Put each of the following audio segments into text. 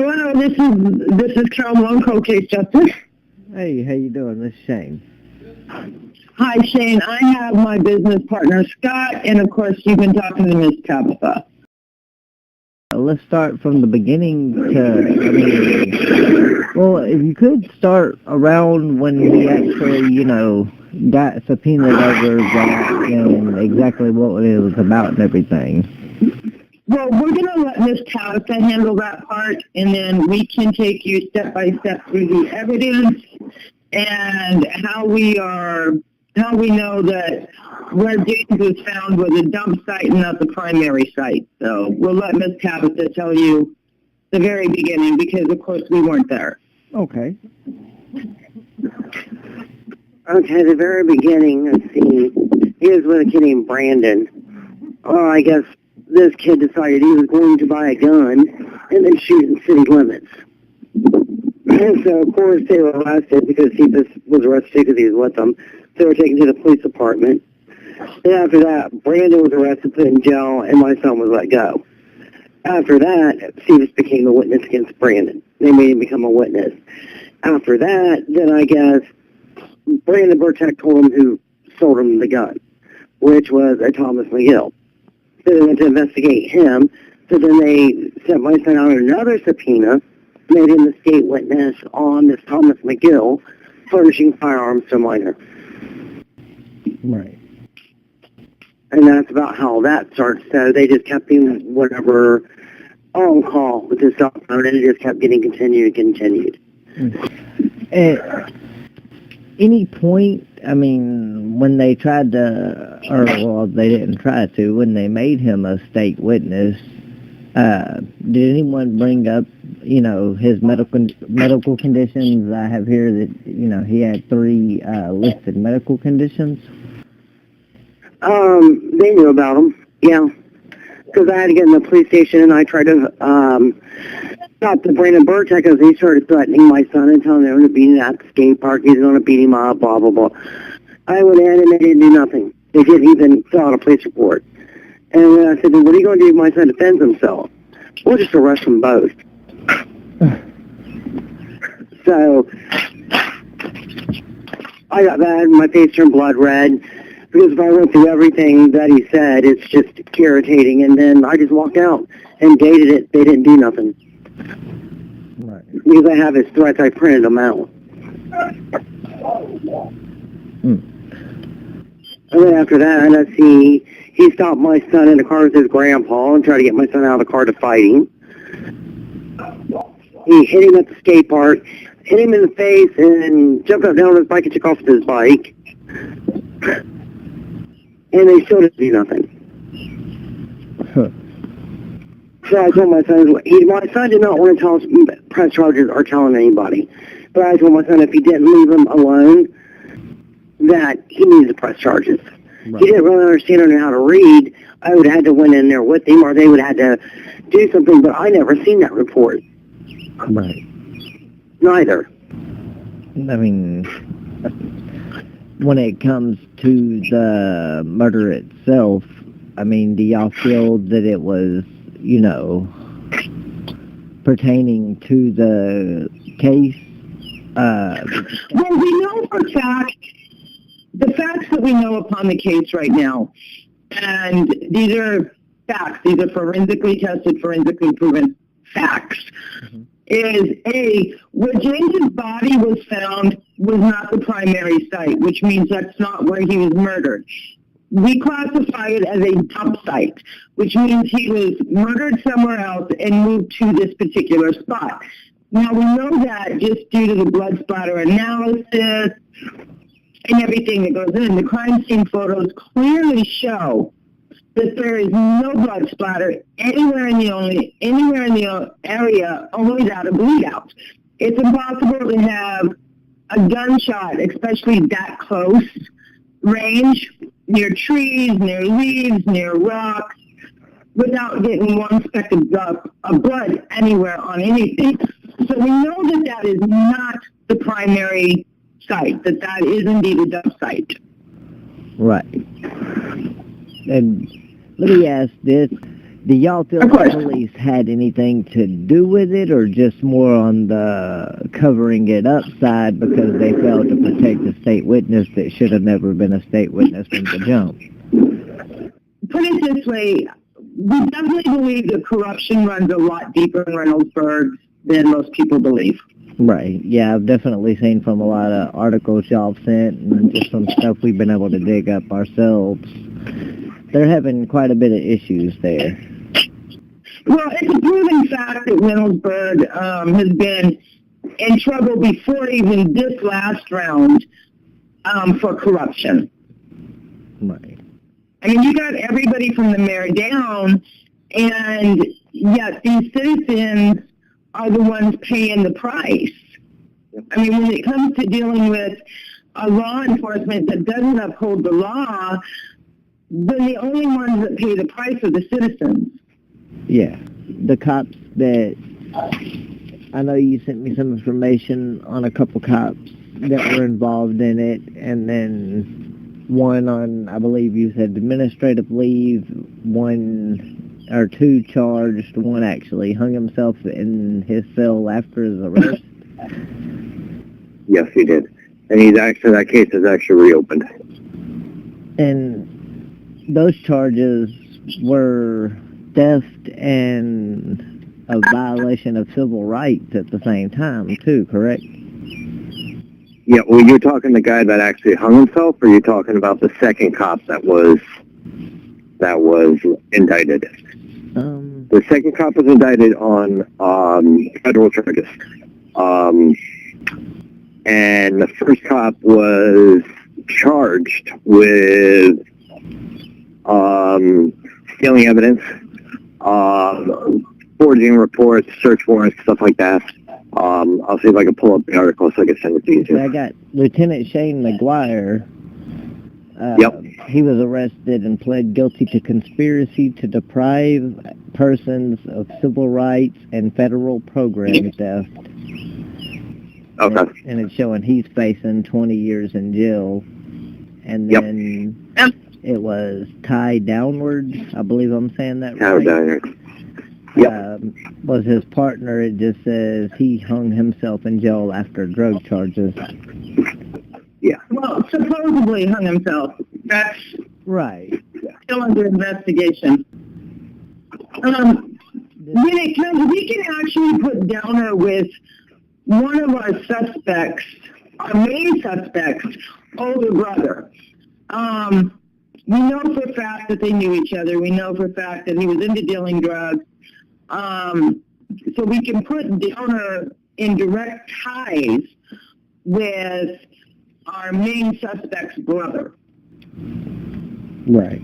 Hello, this is Carol Malone, Cold Case Justice. Hey, how you doing? This is Shane. Hi, Shane. I have my business partner, Scott, and of course, you've been talking to Miss Tabitha. Let's start from the beginning well, if you could start around when he actually, got subpoenaed over that and exactly what it was about and everything. Well, we're going to let Miss Tabitha handle that part, and then we can take you step by step through the evidence and how we know that where James was found was a dump site and not the primary site. So we'll let Miss Tabitha tell you the very beginning because, of course, we weren't there. Okay. Okay, the very beginning, let's see, he was with a kid named Brandon. Well, I guess this kid decided he was going to buy a gun and then shoot in city limits. And so, of course, they were arrested because he just was arrested because he was with them. They were taken to the police department. And after that, Brandon was arrested, put in jail, and my son was let go. After that, Steve became a witness against Brandon. They made him become a witness. After that, then I guess Brandon Burtek told him who sold him the gun, which was a Thomas McGill. So they went to investigate him. So then they sent my son out another subpoena, made him the state witness on this Thomas McGill furnishing firearms to a minor. Right. And that's about how that starts. So they just kept him whatever on call with his cell phone, and it just kept getting continued. At any point, when they tried to, they didn't try to, when they made him a state witness, did anyone bring up, his medical conditions? I have here that, he had 3 listed medical conditions. They knew about him, yeah. Because I had to get in the police station, and I tried to stop the Brandon Burtek because he started threatening my son and telling him to beat him at the skate park. He's going to beat him up, blah, blah, blah. I went in, and they didn't do nothing. They didn't even fill out a police report. And then I said, well, what are you going to do if my son defends himself? We'll just arrest them both. So I got mad, my face turned blood red. Because if I went through everything that he said, it's just irritating. And then I just walked out and dated it. They didn't do nothing. Right. Because I have his threats, I printed them out. And then after that, let's see, he stopped my son in the car with his grandpa and tried to get my son out of the car to fight him. He hit him at the skate park, hit him in the face, and jumped up down on his bike and took off with his bike. And they still didn't do nothing. So I told my son, my son did not want to press charges or tell anybody. But I told my son if he didn't leave him alone, that he needed to press charges. Right. He didn't really understand or know how to read. I would have had to went in there with him, or they would have had to do something, but I never seen that report. Right. Neither. When it comes to the murder itself, do y'all feel that it was, pertaining to the case? Well, we know for the facts that we know upon the case right now, and these are facts, these are forensically tested, forensically proven facts, is where James's body was found was not the primary site, which means that's not where he was murdered. We classify it as a dump site, which means he was murdered somewhere else and moved to this particular spot. Now, we know that just due to the blood splatter analysis and everything that goes in. The crime scene photos clearly show that there is no blood splatter anywhere in the area, only that of bleed out. It's impossible to have a gunshot, especially that close range, near trees, near leaves, near rocks, without getting one speck of blood anywhere on anything. So we know that that is not the primary site, that is indeed a dump site. Right. And let me ask this. Do y'all feel Of the course. police had anything to do with it, or just more on the covering it up side because they failed to protect a state witness that should have never been a state witness from the jump? Put it this way, we definitely believe that corruption runs a lot deeper in Reynoldsburg than most people believe. Right. Yeah, I've definitely seen from a lot of articles y'all sent and just some stuff we've been able to dig up ourselves. They're having quite a bit of issues there. Well, it's a proven fact that Reynoldsburg has been in trouble before even this last round for corruption. Right. I mean, you got everybody from the mayor down, and yet these citizens are the ones paying the price. I mean, when it comes to dealing with a law enforcement that doesn't uphold the law, then the only ones that pay the price are the citizens. Yeah. The cops that... I know you sent me some information on a couple cops that were involved in it, and then one on, I believe you said, administrative leave, one or two charged, one actually hung himself in his cell after his arrest. Yes, he did. And that case is actually reopened. And those charges were theft and a violation of civil rights at the same time, too, correct? Yeah, well, you're talking the guy that actually hung himself, or you're talking about the second cop that was indicted? The second cop was indicted on federal charges. And the first cop was charged with stealing evidence, forging reports, search warrants, stuff like that. I'll see if I can pull up the article so I can send it to you. So I got Lieutenant Shane McGuire. Yep. He was arrested and pled guilty to conspiracy to deprive persons of civil rights and federal program theft. Okay. And it's showing he's facing 20 years in jail. And then it was Ty Downward, I believe I'm saying that right. Downward. Yep. Was his partner. It just says he hung himself in jail after drug charges. Yeah. Well, supposedly hung himself. That's right. still under investigation. When it comes, we can actually put Downer with one of our suspects, our main suspect's older brother. We know for a fact that they knew each other. We know for a fact that he was into dealing drugs. So we can put Downer in direct ties with our main suspect's brother. Right.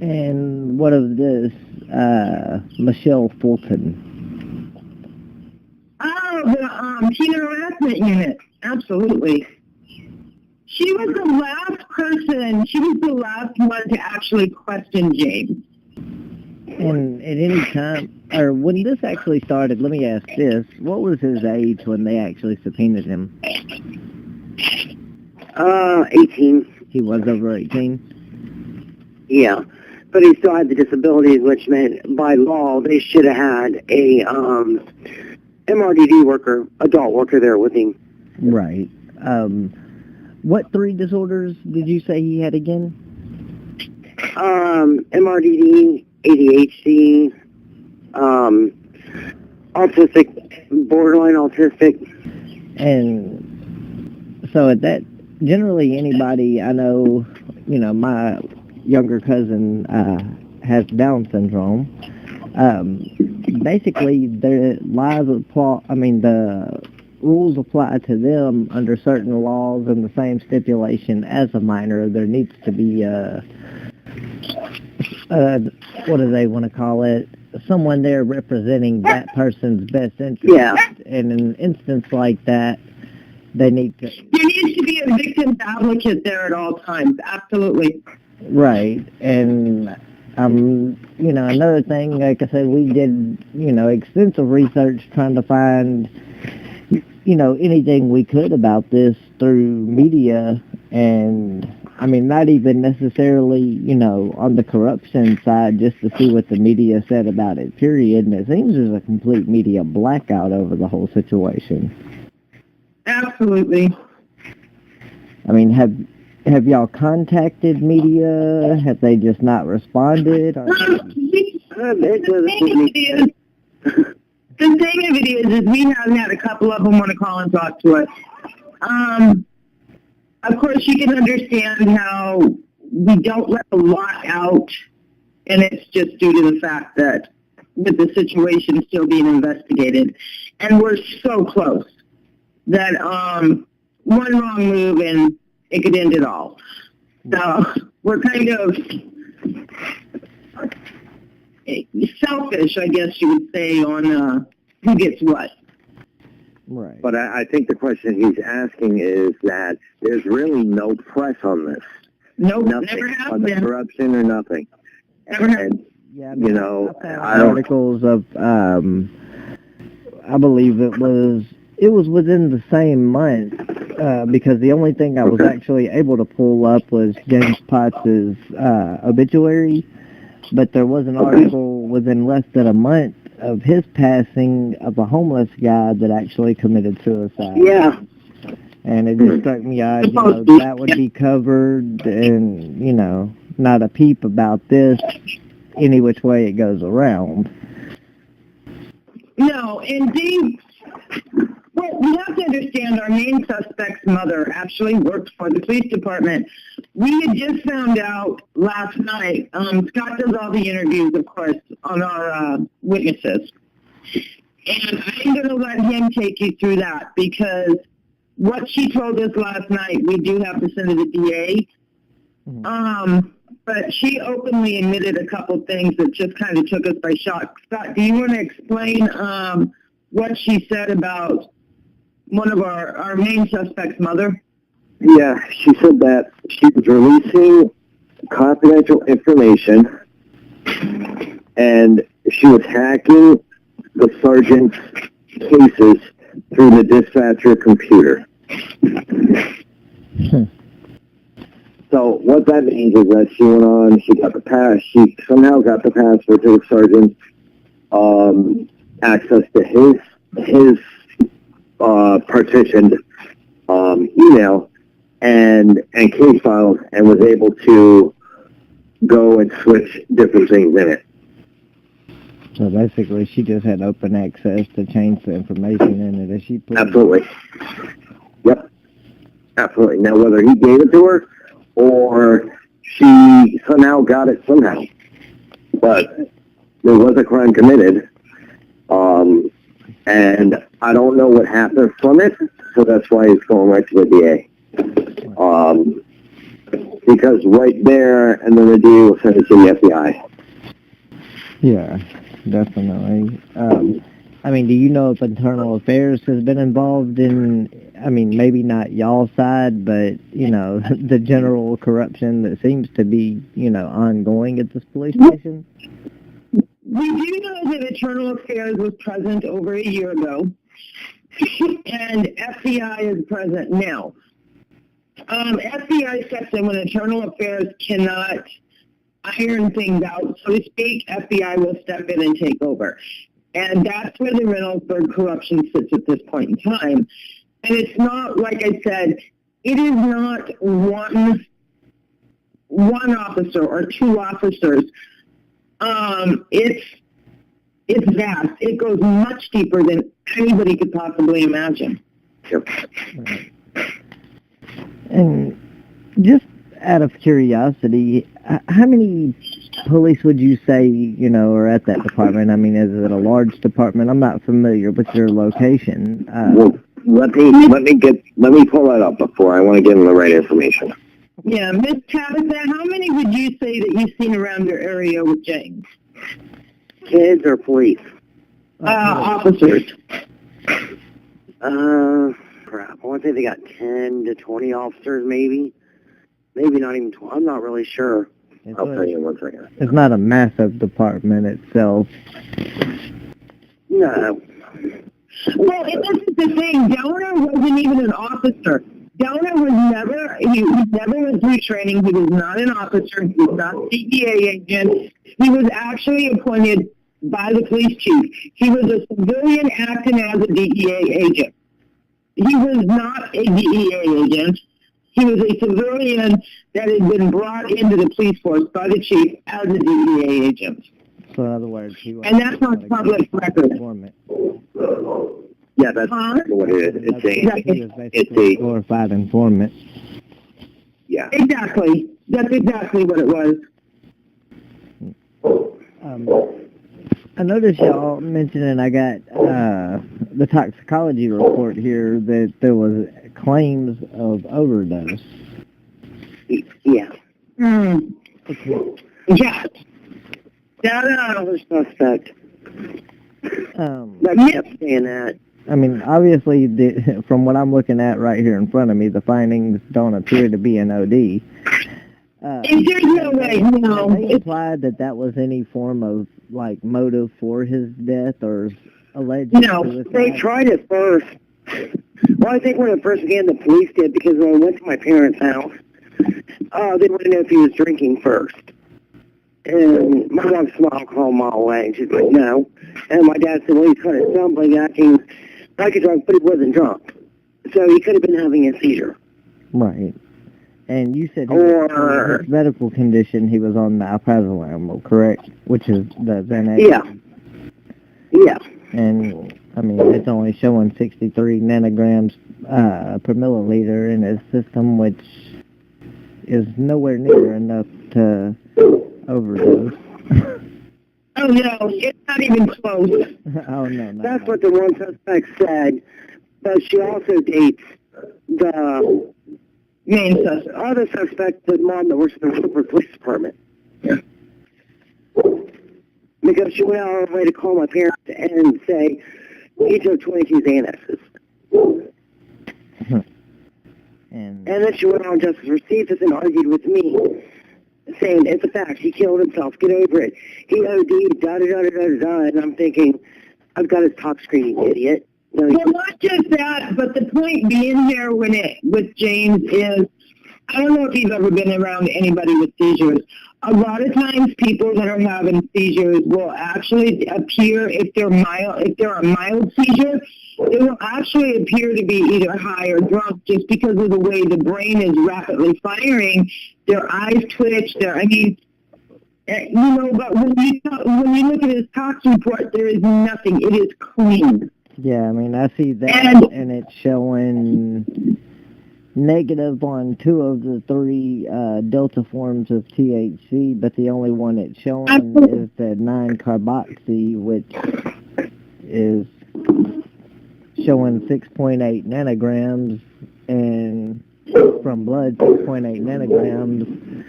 And what of this, Michelle Fulton? Oh, the human harassment unit. Absolutely. She was the last person, she was the last one to actually question James. And at any time, or when this actually started, let me ask this, what was his age when they actually subpoenaed him? 18. He was over 18? Yeah. But he still had the disabilities, which meant by law they should have had a MRDD worker, adult worker there with him. Right. What 3 disorders did you say he had again? MRDD, ADHD, autistic, borderline autistic. And so at that, generally anybody, I know, my younger cousin has Down syndrome. Basically, the rules apply to them under certain laws and the same stipulation as a minor. There needs to be what do they want to call it? Someone there representing that person's best interest. Yeah. And in an instance like that, they need to... There needs to be a victim's advocate there at all times. Absolutely. Right. And, another thing, like I said, we did, extensive research trying to find, anything we could about this through media, and I mean, not even necessarily, you know, on the corruption side, just to see what the media said about it, period. And it seems there's a complete media blackout over the whole situation. Absolutely. I mean, have y'all contacted media? Have they just not responded? Or... The thing of it is we have had a couple of them want to call and talk to us. Of course, you can understand how we don't let a lot out, and it's just due to the fact that with the situation still being investigated, and we're so close that one wrong move and it could end it all. So we're kind of selfish, I guess you would say, on who gets what. Right. But I think the question he's asking is that there's really no press on this. Nope, Nothing never has on the been. corruption or nothing. Never has. And, Yeah, I mean, you know, I don't... articles of, I believe it was within the same month, because the only thing I was actually able to pull up was James Potts's obituary, but there was an article within less than a month of his passing of a homeless guy that actually committed suicide. Yeah. And it just struck me odd, you know, that would be covered and, you know, not a peep about this any which way it goes around. No, indeed. Well, we have to understand our main suspect's mother actually worked for the police department. We had just found out last night, Scott does all the interviews, of course, on our witnesses. And I'm going to let him take you through that because what she told us last night, we do have to send to the DA. But she openly admitted a couple things that just kind of took us by shock. Scott, do you want to explain what she said about one of our main suspect's mother? yeah, she said that she was releasing confidential information and she was hacking the sergeant's cases through the dispatcher computer. So what that means is that she went on, she somehow got the password to the sergeant's access to his partitioned email and case files, and was able to go and switch different things in it. So basically, she just had open access to change the information in it as she put Absolutely. Yep. Absolutely. Now, whether he gave it to her or she somehow got it somehow, but there was a crime committed, and I don't know what happened from it, so that's why it's going right to the DA. Because right there, and then the DA will send it to the FBI. Yeah, definitely. I mean, do you know if Internal Affairs has been involved in, I mean, maybe not y'all's side, but, you know, the general corruption that seems to be, you know, ongoing at this police station? We do know that Internal Affairs was present over a year ago, and FBI is present now. FBI steps in when Internal Affairs cannot iron things out, so to speak. FBI will step in and take over. And that's where the Reynoldsburg corruption sits at this point in time. And it's not, like I said, it is not one officer or two officers. It's vast. It goes much deeper than anybody could possibly imagine. Yep. And just out of curiosity, how many police would you say, you know, are at that department? I mean, is it a large department? I'm not familiar with your location. Well, let me pull that up before I want to give them the right information. Yeah, Miss Tabitha, how many would you say that you've seen around your area with James? Kids or police? Officers. Crap. I want to say they got 10 to 20 officers, maybe. Maybe not even 12. I'm not really sure. I'll tell you in 1 second. It's not a massive department itself. No. Well, this is the thing. Downer wasn't even an officer. Downer he never went through training. He was not an officer. He was not a DEA agent. He was actually appointed by the police chief. He was a civilian acting as a DEA agent. He was not a DEA agent. He was a civilian that had been brought into the police force by the chief as a DEA agent. So in other words, he was. And that's on public record. Informant. Yeah, that's what it is. He was basically a glorified informant. Yeah. Exactly. That's exactly what it was. I noticed y'all mentioning I got the toxicology report here that there was claims of overdose. Yeah. Okay. Yeah. That was suspect. That kept saying that. I mean, obviously, from what I'm looking at right here in front of me, the findings don't appear to be an OD. There's no way, no. They implied that was any form of, like, motive for his death or alleged suicide? They tried it first. Well, I think when it first began, the police did, because when I went to my parents' house, they wanted to know if he was drinking first. And my mom smiled a mile away, and she's like, no. And my dad said, well, he's kind of stumbling, acting like a drunk, but he wasn't drunk. So he could have been having a seizure. Right. And you said for his medical condition, he was on the alprazolam, correct? Which is the Xanax. Yeah. Yeah. And, I mean, it's only showing 63 nanograms per milliliter in his system, which is nowhere near enough to overdose. Oh, no, it's not even close. Oh, no. That's what the one suspect said, but she also dates the Main suspect. other suspect, the mom that works in the Woodford Police Department. Yeah. Because she went out of her way to call my parents and say, he took 22 Xanaxes. And then she went on Justice for Cephas and argued with me, saying, it's a fact, he killed himself, get over it. He OD'd, da-da-da-da-da-da, and I'm thinking, I've got his talk screen, idiot. No, Well, not just that, but the point being here with James is, I don't know if you've ever been around anybody with seizures. A lot of times people that are having seizures will actually appear, if they're a mild seizure, they will actually appear to be either high or drunk just because of the way the brain is rapidly firing. Their eyes twitch, but when you look at his tox report, there is nothing. It is clean. yeah, I mean, I see that, and it's showing negative on 2 of the 3 delta forms of THC, but the only one it's showing is the 9-carboxy, which is showing 6.8 nanograms, and from blood, 6.8 nanograms.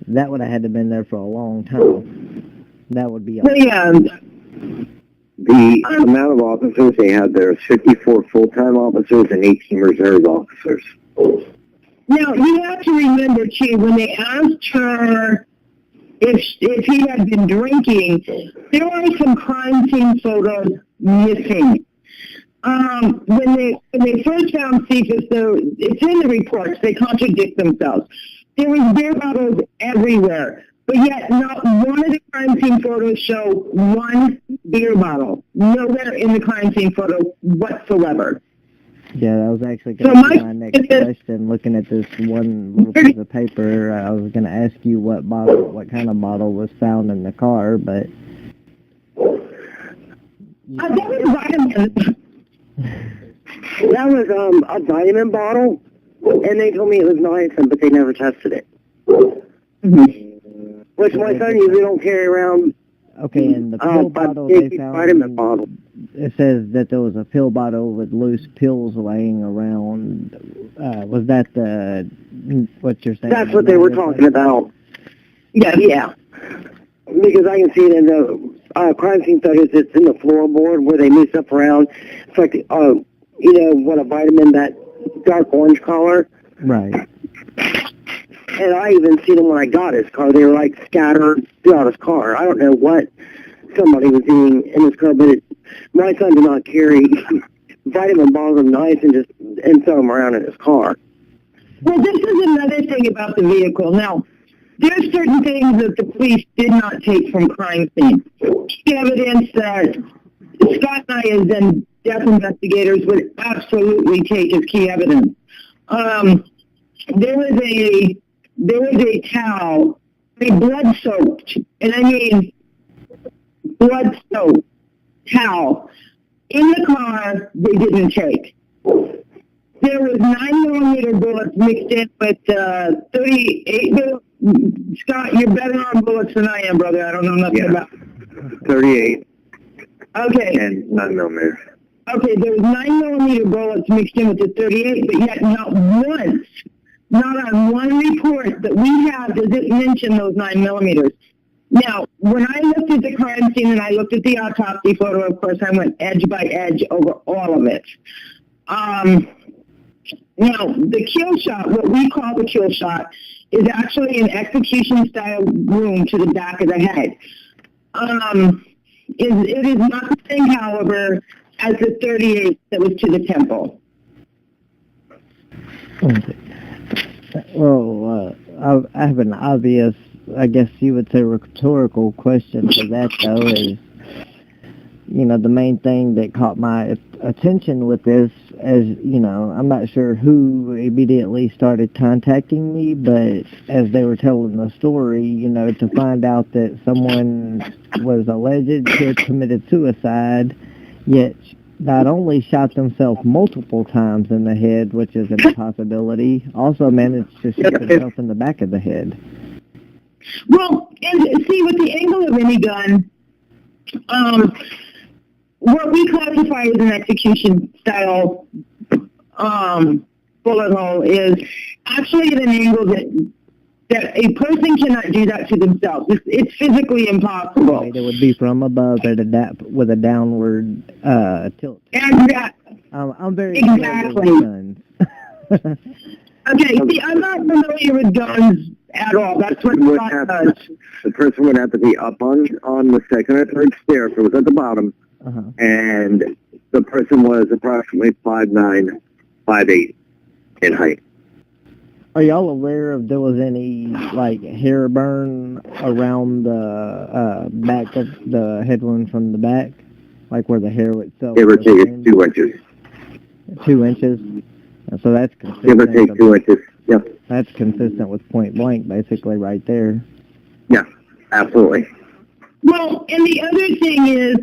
That would have had to have been there for a long time. That would be The amount of officers they had there is 54 full-time officers and 18 reserve officers. Now, you have to remember, too, when they asked her if he had been drinking, there are some crime scene photos missing. When they first found Cephas, though, it's in the reports, they contradict themselves. There was beer bottles everywhere, but yet not one of the crime scene photos show one beer bottle. Nowhere in the crime scene photo whatsoever. Yeah, that was actually going to be my next question. Looking at this one little piece of paper, I was going to ask you what kind of bottle was found in the car, but... That was vitamin. That was a vitamin bottle, and they told me it was niacin, but they never tested it. Mm-hmm. Which my son usually don't carry around. Okay, and the pill bottle they found, vitamin bottle. It says that there was a pill bottle with loose pills laying around. Was that what you're saying? That's what they were talking about. Yeah. Because I can see it in the crime scene photos. It's in the floorboard where they move stuff around. It's like, what a vitamin, that dark orange color. Right. And I even seen them when I got his car. They were like scattered throughout his car. I don't know what somebody was doing in his car, but my son did not carry vitamin bottles of niacin and throw them around in his car. Well, this is another thing about the vehicle. Now, there's certain things that the police did not take from crime scene. Key evidence that Scott and I, as then death investigators, would absolutely take as key evidence. There was a towel, a blood-soaked, and I mean blood-soaked towel in the car they didn't take. There was 9mm bullets mixed in with 38. Scott, you're better on bullets than I am, brother. I don't know nothing about. 38. Okay. And 9mm. Okay, there was 9mm bullets mixed in with the 38, but yet not once, not on one report that we have does it mention those 9mm. Now, when I looked at the crime scene and I looked at the autopsy photo, of course, I went edge by edge over all of it. Now, the kill shot, what we call the kill shot, is actually an execution-style wound to the back of the head. It is not the same caliber as the 38 that was to the temple. Well, I have an obvious, I guess you would say, rhetorical question for that, though, is, you know, the main thing that caught my attention with this is, you know, I'm not sure who immediately started contacting me, but as they were telling the story, you know, to find out that someone was alleged to have committed suicide, yet not only shot themselves multiple times in the head, which is an impossibility, also managed to shoot himself in the back of the head. Well, and see, with the angle of any gun, what we classify as an execution-style bullet hole is actually at an angle that a person cannot do that to themselves. It's physically impossible. Right, it would be from above at with a downward tilt. Exactly. I'm very exactly. familiar with guns. Okay, see, I'm not familiar with guns at all. That's what Scott does. The person would have to be up on the second or third stair, if it was at the bottom, and the person was approximately 5'9", 5'8" in height. Are y'all aware if there was any, like, hair burn around the back of the head wound from the back? Like where the hair itself Give or take 2 inches. 2 inches? So that's consistent. Give or take 2 inches, yeah. That's consistent with point blank, basically, right there. Yeah, absolutely. Well, and the other thing is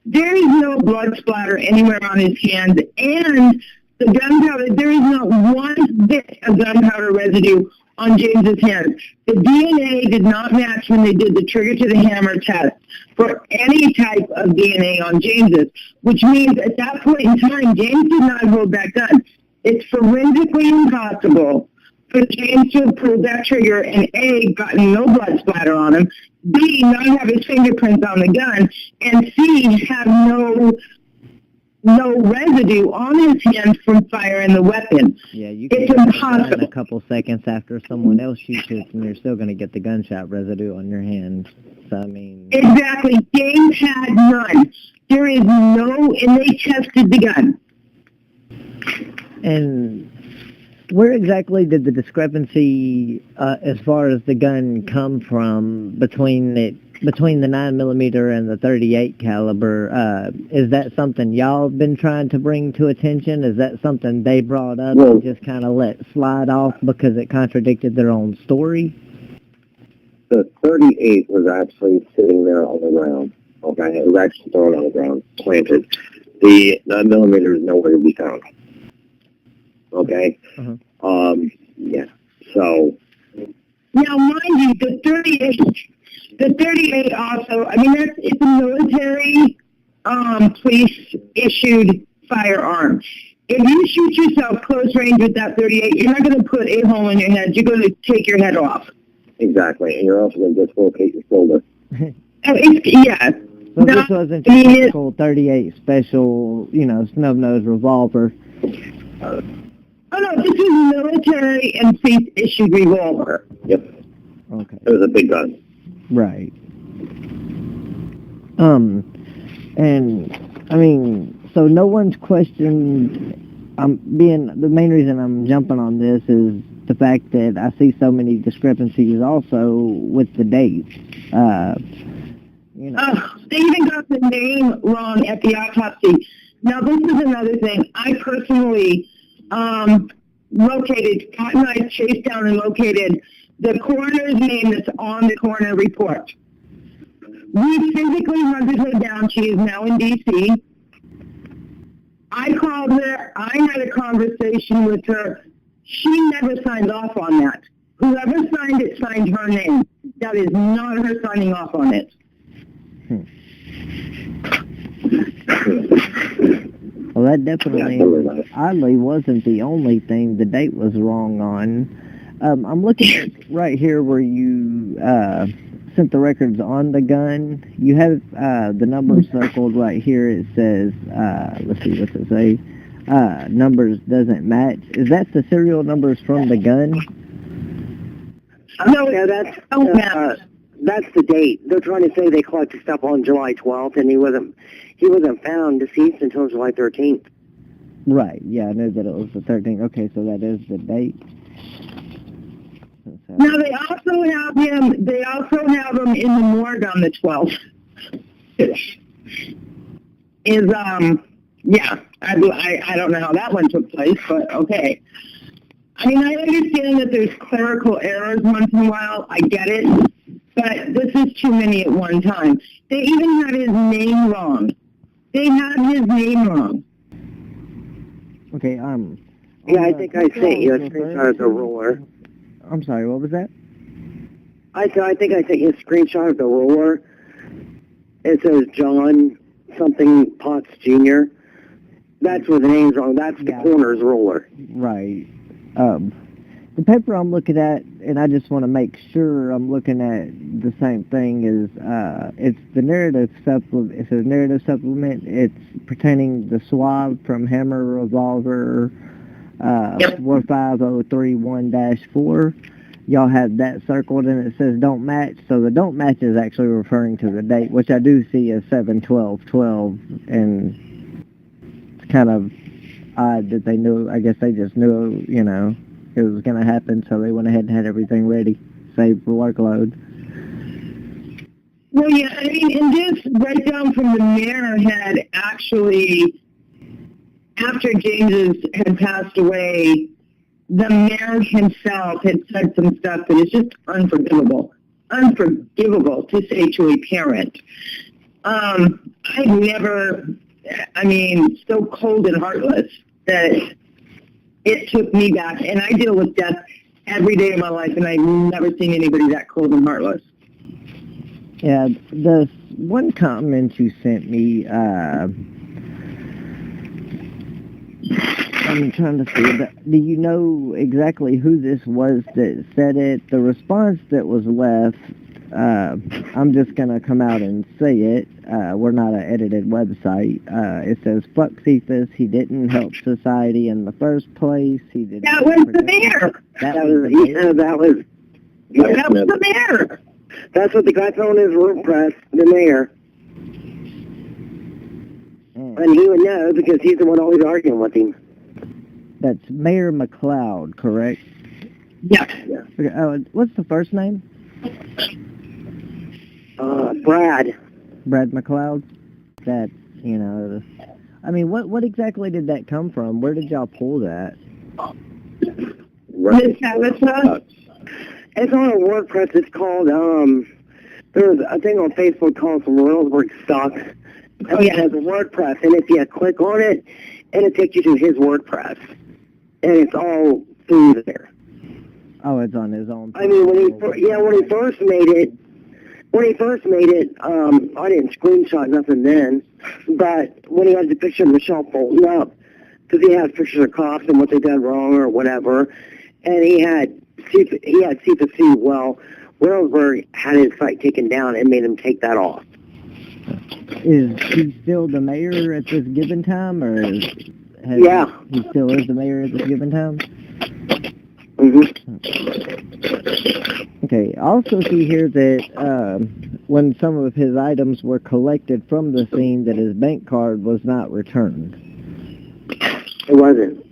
there is no blood splatter anywhere on his hands, and the gunpowder, there is not one bit of gunpowder residue on James's hands. The DNA did not match when they did the trigger to the hammer test for any type of DNA on James's, which means at that point in time, James did not hold that gun. It's forensically impossible for James to have pulled that trigger and A, gotten no blood splatter on him, B, not have his fingerprints on the gun, and C, have no residue on his hands from firing the weapon. Yeah, you can it's impossible. A couple seconds after someone else shoots it, and you're still going to get the gunshot residue on your hands. So, I mean... Exactly. James had none. There is no... And they tested the gun. And where exactly did the discrepancy as far as the gun come from between the 9mm and the 38 caliber? Is that something y'all have been trying to bring to attention? Is that something they brought up and just kind of let slide off because it contradicted their own story? The 38 was actually sitting there on the ground. Okay, it was actually thrown on the ground, planted. The 9mm is nowhere to be found. Okay? Yeah, so... Now, mind you, the 38 also, I mean, it's a military police-issued firearm. If you shoot yourself close range with that 38, you're not going to put a hole in your head. You're going to take your head off. Exactly, and you're also going to dislocate your shoulder. Yeah. So this wasn't your typical 38 special, snub-nosed revolver. Oh, no, this is military and police-issued revolver. Yep. Okay. It was a big gun. Right. And, I mean, so no one's questioned The main reason I'm jumping on this is the fact that I see so many discrepancies also with the dates. They even got the name wrong at the autopsy. Now, this is another thing. I personally Pat and I chased down and located the coroner's name that's on the coroner report. We physically hunted her down. She is now in D.C. I called her. I had a conversation with her. She never signed off on that. Whoever signed it signed her name. That is not her signing off on it. Well, that definitely, oddly, wasn't the only thing the date was wrong on. I'm looking at right here where you sent the records on the gun. You have the numbers circled right here. It says, let's see, what's it say? Numbers doesn't match. Is that the serial numbers from the gun? No, that's the date. They're trying to say they collected stuff on July 12th, and he wasn't found deceased until July 13th. Right. Yeah, I know that it was the 13th. Okay, so that is the date. Now they also have him. They also have him in the morgue on the 12th. Yeah. I don't know how that one took place, but okay. I mean, I understand that there's clerical errors once in a while. I get it. But this is too many at one time. They even had his name wrong. They had his name wrong. Okay, yeah, I think I sent you a screenshot of the ruler. I'm sorry, what was that? I think I sent you a screenshot of the ruler. It says John something Potts Jr. That's where the name's wrong. That's the coroner's ruler. Right. The paper I'm looking at, and I just want to make sure I'm looking at the same thing, is it's the narrative supplement. It says narrative supplement. It's pertaining the swab from Hammer Revolver 45031-4. Y'all have that circled, and it says don't match. So the don't match is actually referring to the date, which I do see as 7/12/12, and it's kind of odd that they knew. I guess they just knew, it was going to happen, so they went ahead and had everything ready, save the workload. Well, yeah, I mean, and this breakdown from the mayor had actually, after James had passed away, the mayor himself had said some stuff that is just unforgivable to say to a parent. I've never, so cold and heartless that it took me back, and I deal with death every day of my life, and I've never seen anybody that cold and heartless. Yeah, the one comment you sent me, I'm trying to see, do you know exactly who this was that said it? The response that was left, I'm just going to come out and say it. We're not an edited website. It says, fuck Cephas, he didn't help society in the first place. He didn't. That was the mayor. That was the mayor. That's what the guy's on his WordPress, the mayor. And he would know because he's the one always arguing with him. That's Mayor McLeod, correct? Yeah. Okay, what's the first name? Brad. Brad McLeod? That, what exactly did that come from? Where did y'all pull that? Right. It's on a WordPress. It's called, there's a thing on Facebook called some Royalsburg Stocks. Oh, yeah. It has a WordPress, and if you click on it, it'll take you to his WordPress. And it's all through there. Oh, it's on his own. I mean, when he first made it, I didn't screenshot nothing then, but when he had the picture of Michelle folding up, because he has pictures of cops and what they done wrong or whatever, and he had C4C. Well, Royalsburg had his site taken down and made him take that off. Is he still the mayor at this given time, or he still is the mayor at this given time? Okay, I also see here that when some of his items were collected from the scene, that his bank card was not returned. It wasn't.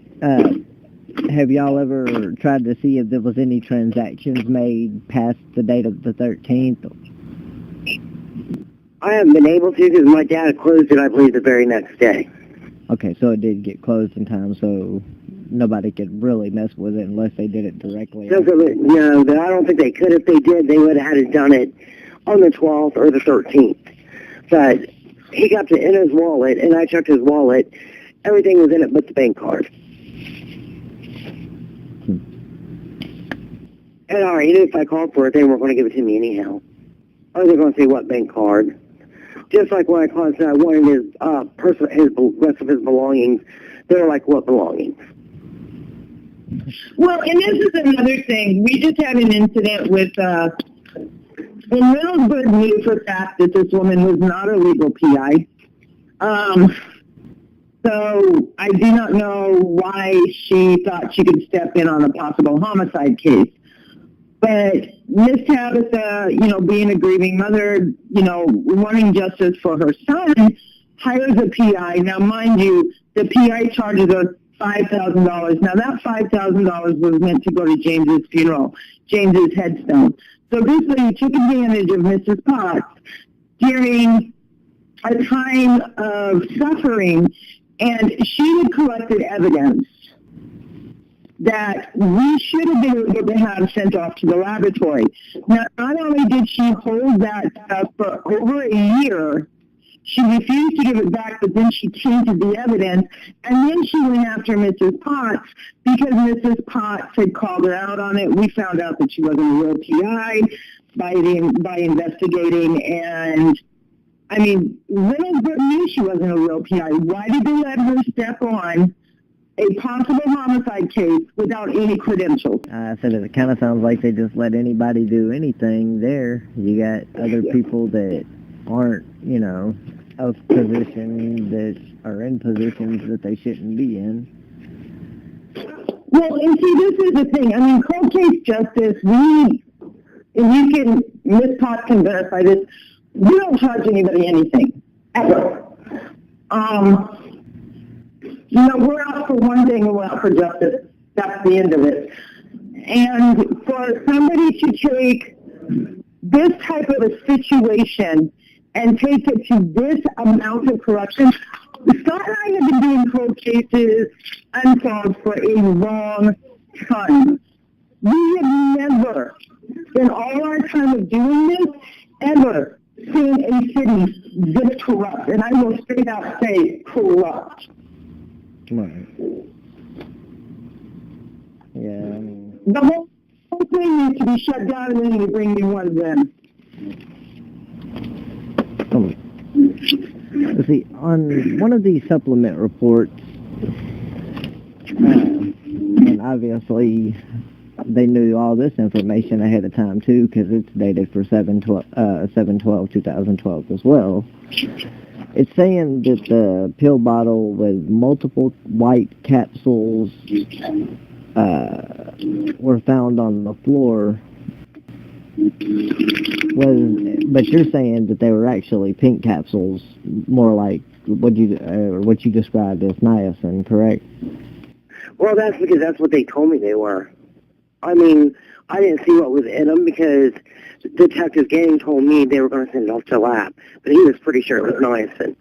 Have y'all ever tried to see if there was any transactions made past the date of the 13th? I haven't been able to because my dad closed it, I believe, the very next day. Okay, so it did get closed in time, so nobody could really mess with it unless they did it directly. No, but I don't think they could. If they did, they would have had it done it on the 12th or the 13th. But he got to in his wallet, and I checked his wallet. Everything was in it but the bank card. And all right, if I called for it, they weren't going to give it to me anyhow. I was going to say what bank card. Just like when I called and said I wanted his rest of his belongings, they were like, what belongings? Well, and this is another thing. We just had an incident with, when Reynoldsburg knew for a fact that this woman was not a legal PI. So I do not know why she thought she could step in on a possible homicide case. But Miss Tabitha, being a grieving mother, wanting justice for her son, hires a PI. Now, mind you, the PI charges are $5,000. Now, that $5,000 was meant to go to James's funeral, James's headstone. So this lady took advantage of Mrs. Potts during a time of suffering, and she had collected evidence that we should have been able to have sent off to the laboratory. Now, not only did she hold that stuff for over a year, she refused to give it back, but then she tainted the evidence, and then she went after Mrs. Potts because Mrs. Potts had called her out on it. We found out that she wasn't a real PI by investigating, and I mean, Reynoldsburg knew she wasn't a real PI. Why did they let her step on a possible homicide case without any credentials? I said it kind of sounds like they just let anybody do anything there. You got other people that aren't, of position that are in positions that they shouldn't be in. Well, and see, this is the thing. I mean, cold case justice, and you can, Ms. Potts can verify this, we don't charge anybody anything, ever. We're out for one thing and we're out for justice. That's the end of it. And for somebody to take this type of a situation and take it to this amount of corruption, Scott and I have been doing cold cases unsolved for a long time. We have never, in all our time of doing this, ever seen a city this corrupt. And I will straight out say corrupt. Right. Yeah, I mean, the whole thing needs to be shut down, and then you bring in one of them. Let's see, on one of these supplement reports, and obviously they knew all this information ahead of time too, because it's dated for 7/12/2012 as well. It's saying that the pill bottle with multiple white capsules were found on the floor. But you're saying that they were actually pink capsules, more like what you described as niacin, correct? Well, that's because that's what they told me they were. I mean, I didn't see what was in them because Detective Gang told me they were going to send it off to lab, but he was pretty sure it was niacin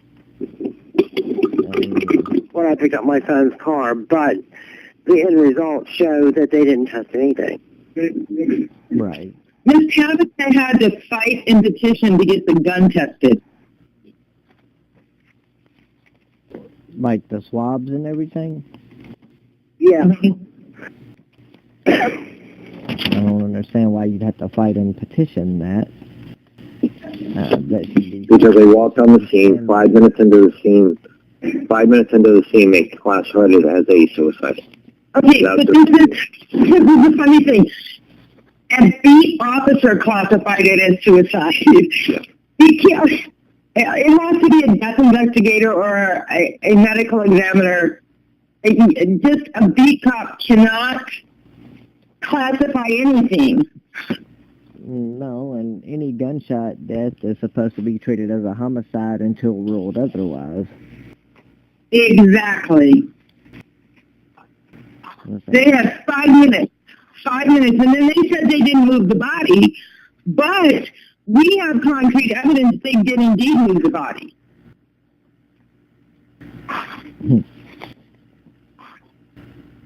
when I picked up my son's car. But the end result showed that they didn't test anything. Right. Ms. Tabitha had to fight and petition to get the gun tested. Like the swabs and everything? Yeah. I don't understand why you'd have to fight and petition that. That should be... Because they walked on the scene, 5 minutes into the scene, they classified it as a suicide. Okay, but this is the funny thing. A beat officer classified it as suicide. He can't, it has to be a death investigator or a medical examiner. Just a beat cop cannot classify anything. No, and any gunshot death is supposed to be treated as a homicide until ruled otherwise. Exactly. They had 5 minutes. 5 minutes. And then they said they didn't move the body, but we have concrete evidence they did indeed move the body.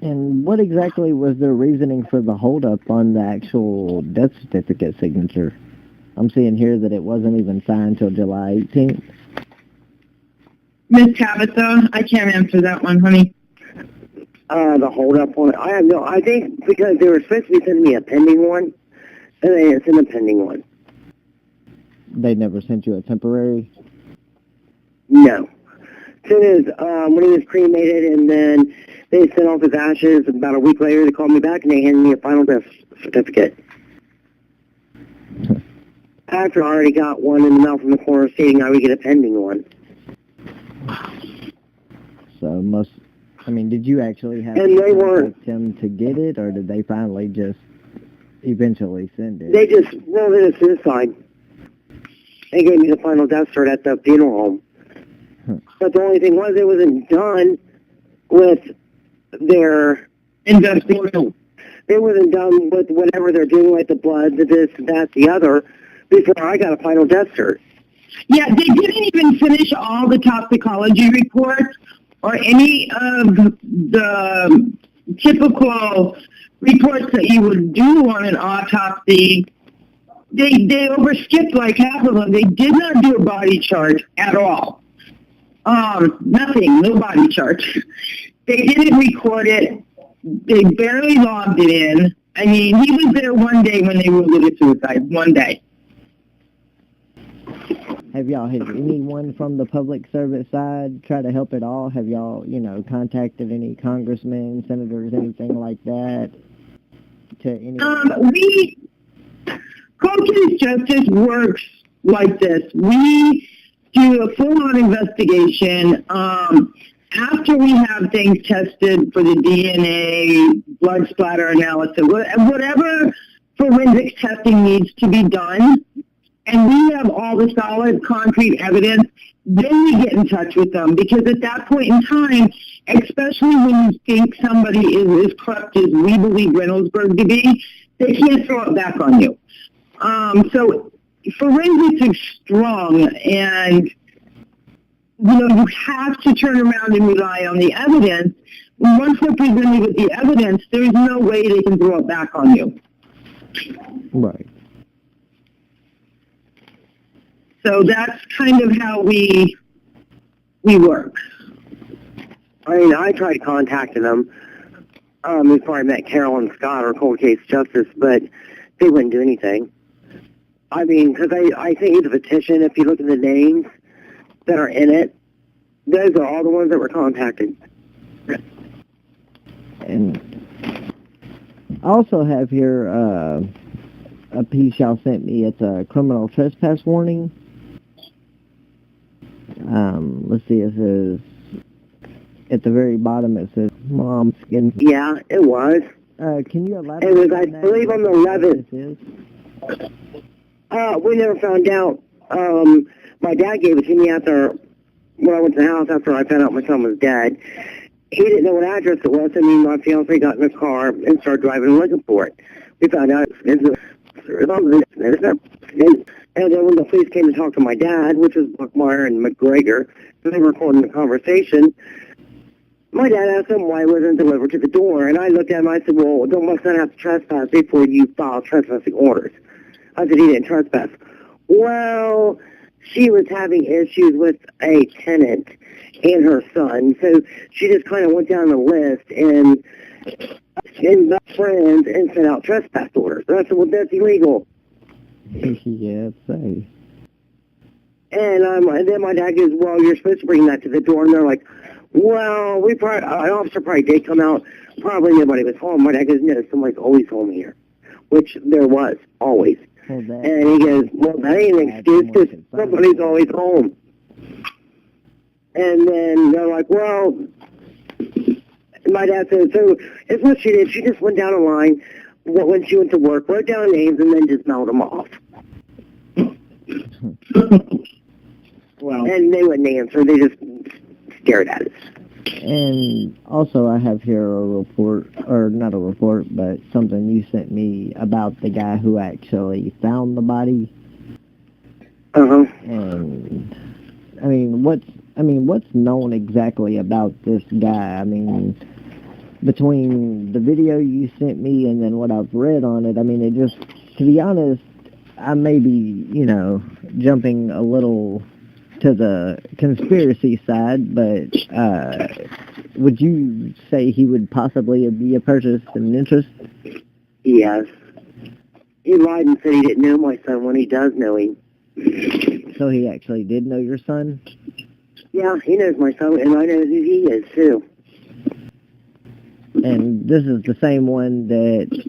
And what exactly was their reasoning for the holdup on the actual death certificate signature? I'm seeing here that it wasn't even signed till July 18th. Miss Tabitha, I can't answer that one, honey. The holdup on it. I think because they were supposed to be sending me a pending one, and they didn't send a pending one. They never sent you a temporary? No. As soon as, when he was cremated, and then they sent off his ashes, about a week later, they called me back, and they handed me a final death certificate. After I already got one in the mouth from the corner stating I would get a pending one. So did you actually have and to they weren't contact him to get it, or did they finally just eventually send it? They just rolled it as suicide. They gave me the final death cert at the funeral home. But the only thing was, it wasn't done with their investigation. It wasn't done with whatever they're doing, like the blood, the this, that, the other, before I got a final death cert. Yeah, they didn't even finish all the toxicology reports or any of the typical reports that you would do on an autopsy. They overskipped like half of them. They did not do a body chart at all. Nothing, no body chart. They didn't record it. They barely logged it in. I mean, he was there one day when they ruled it a suicide. One day. Have y'all had anyone from the public service side try to help at all? Have y'all, contacted any congressmen, senators, anything like that? Cold Case Justice works like this. We do a full-on investigation. After we have things tested for the DNA, blood splatter analysis, whatever forensic testing needs to be done, and we have all the solid, concrete evidence, then we get in touch with them. Because at that point in time, especially when you think somebody is as corrupt as we believe Reynoldsburg to be, they can't throw it back on you. So forensics is strong, and you have to turn around and rely on the evidence. Once they're presented with the evidence, there's no way they can throw it back on you. Right. So that's kind of how we work. I mean, I tried contacting them before I met Carol and Scott or Cold Case Justice, but they wouldn't do anything. I mean, because I think the petition, if you look at the names that are in it, those are all the ones that were contacted. And I also have here a piece y'all sent me. It's a criminal trespass warning. Let's see, it says, at the very bottom it says, Mom's skin. Yeah, it was. Can you elaborate? It was, I believe, on the 11th. We never found out. My dad gave it to me when I went to the house after I found out my son was dead. He didn't know what address it was, and me and my fiance got in the car and started driving and looking for it. We found out and then when the police came to talk to my dad, which was Buckmeyer and McGregor, they were recording the conversation, my dad asked him why it wasn't delivered to the door, and I looked at him and I said, well, don't my son have to trespass before you file trespassing orders? I said, he didn't trespass. Well, she was having issues with a tenant and her son, so she just kind of went down the list and got friends and sent out trespass orders. And I said, well, that's illegal. Yeah, say. And then my dad goes, well, you're supposed to bring that to the door. And they're like, well, an officer probably did come out. Probably nobody was home. My dad goes, no, somebody's always home here, which there was, always. Well, and he goes, well, that ain't an excuse because somebody's always home. And then they're like, well, my dad said, so it's what she did. She just went down a line when she went to work, wrote down names, and then just mailed them off. Well, and they wouldn't answer. They just stared at us. And also I have here a report, or not a report, but something you sent me about the guy who actually found the body. Uh-huh. And what's known exactly about this guy? I mean, between the video you sent me and then what I've read on it, I mean, it just, to be honest, I may be, jumping a little to the conspiracy side, but would you say he would possibly be a person of interest? Yes. He lied and said he didn't know my son when he does know him. So he actually did know your son? Yeah, he knows my son, and I know who he is, too. And this is the same one that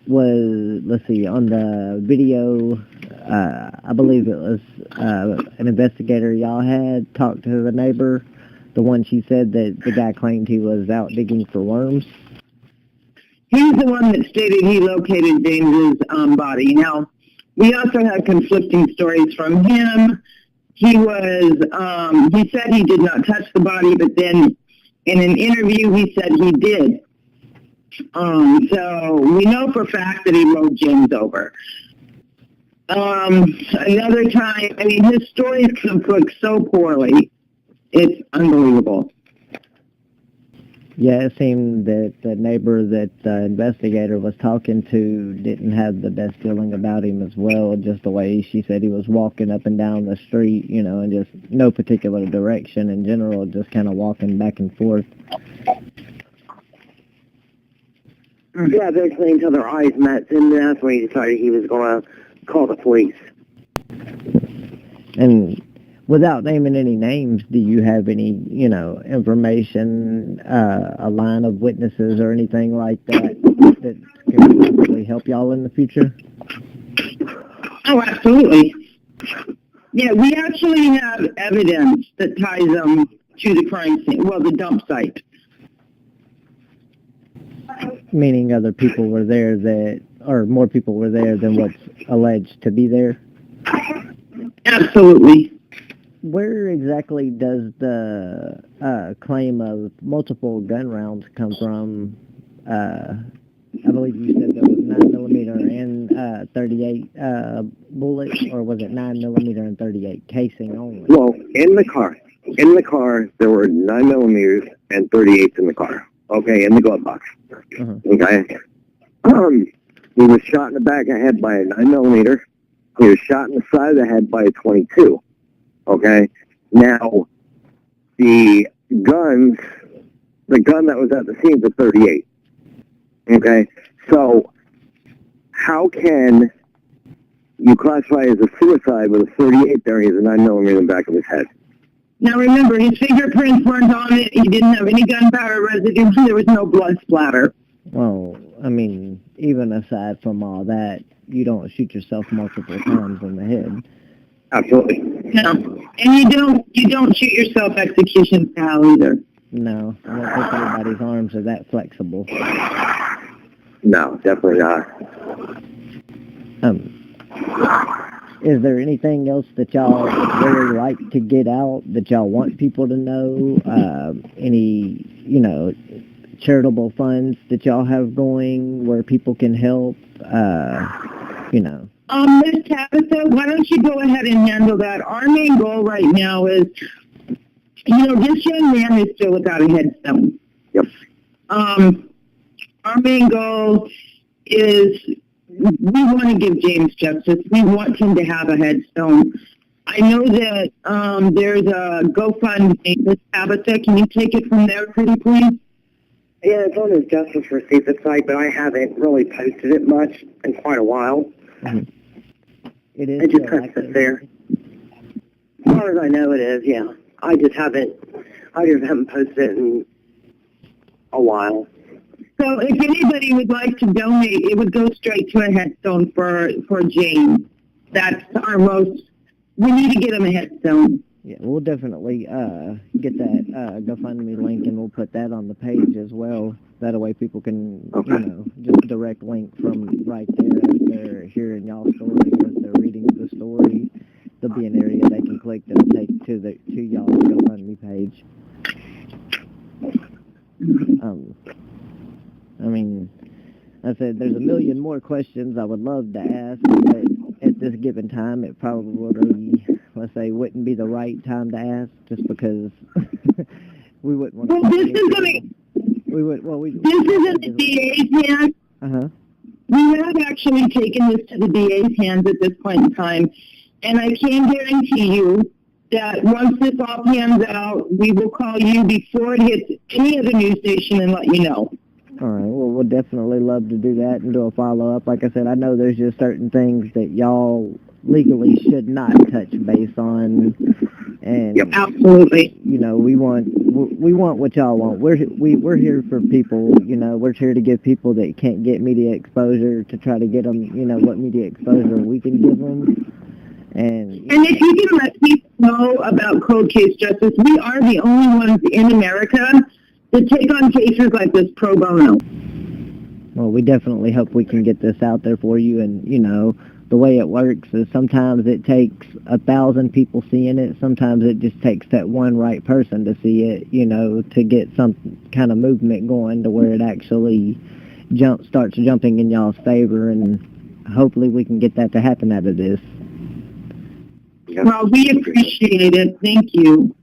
was, let's see, on the video, I believe it was an investigator y'all had talked to the neighbor, the one she said that the guy claimed he was out digging for worms. He's the one that stated he located James's body. Now, we also had conflicting stories from him. He said he did not touch the body, but then in an interview he said he did. So we know for a fact that he rode James over. Another time, I mean, his stories conflict so poorly. It's unbelievable. Yeah, it seemed that the neighbor that the investigator was talking to didn't have the best feeling about him as well, just the way she said he was walking up and down the street, and just no particular direction in general, just kind of walking back and forth. Yeah, basically until their eyes met, and that's when he decided he was going to call the police. And without naming any names, do you have any, information, a line of witnesses or anything like that that can possibly help y'all in the future? Oh, absolutely. Yeah, we actually have evidence that ties them to the crime scene, well, the dump site. Meaning other people were there or more people were there than what's alleged to be there? Absolutely. Where exactly does the claim of multiple gun rounds come from? I believe you said there was 9mm and 38 bullets, or was it 9mm and 38 casing only? Well, in the car, there were 9mm and 38s in the car. Okay, in the glove box. Uh-huh. Okay. He was shot in the back of the head by a 9mm. He was shot in the side of the head by a 22. Okay. Now, the gun that was at the scene is a 38. Okay. So, how can you classify as a suicide with a 38 there? He has a 9mm in the back of his head. Now remember, his fingerprints weren't on it. He didn't have any gunpowder residue. There was no blood splatter. Well, I mean, even aside from all that, you don't shoot yourself multiple times in the head. Absolutely. No, and you don't shoot yourself execution style either. No, I don't think anybody's arms are that flexible. No, definitely not. Is there anything else that y'all would really like to get out, that y'all want people to know? Any, charitable funds that y'all have going where people can help? Miss Tabitha, why don't you go ahead and handle that? Our main goal right now is, this young man is still without a headstone. Yep. Our main goal is we want to give James justice. We want him to have a headstone. I know that there's a GoFundMe. Miss Tabitha, can you take it from there, pretty please? Yeah, it's on his Justice Receipts site, but I haven't really posted it much in quite a while. Mm-hmm. It just kind of sits there. As far as I know, it is, yeah. I just haven't posted it in a while. So if anybody would like to donate, it would go straight to a headstone for James. That's our most, we need to get him a headstone. Yeah, we'll definitely get that GoFundMe link, and we'll put that on the page as well. That way people can, just direct link from right there as they're hearing y'all's story, as they're reading the story. There'll be an area they can click that'll take to y'all's GoFundMe page. I mean, I said there's a million more questions I would love to ask, but at this given time, it probably, let's say, wouldn't be the right time to ask, just because we wouldn't want to. Well, this is going We would. Well, we. This is in the DA's hands. We have actually taken this to the DA's hands at this point in time, and I can guarantee you that once this all pans out, we will call you before it hits any other news station and let you know. All right. Well, we'll definitely love to do that and do a follow-up. Like I said, I know there's just certain things that y'all legally should not touch base on, and Yep, absolutely. you know, we want what y'all want. We're here for people. You know, we're here to give people that can't get media exposure, to try to get them, you know, what media exposure we can give them. And if you can let people know about cold case justice, we are the only ones in America that take on cases like this pro bono. well, we definitely hope we can get this out there for you. And, you know, the way it works is sometimes it takes 1,000 people seeing it. Sometimes it just takes that one right person to see it, you know, to get some kind of movement going to where it actually starts jumping in y'all's favor. And hopefully we can get that to happen out of this. Well, we appreciate it. Thank you.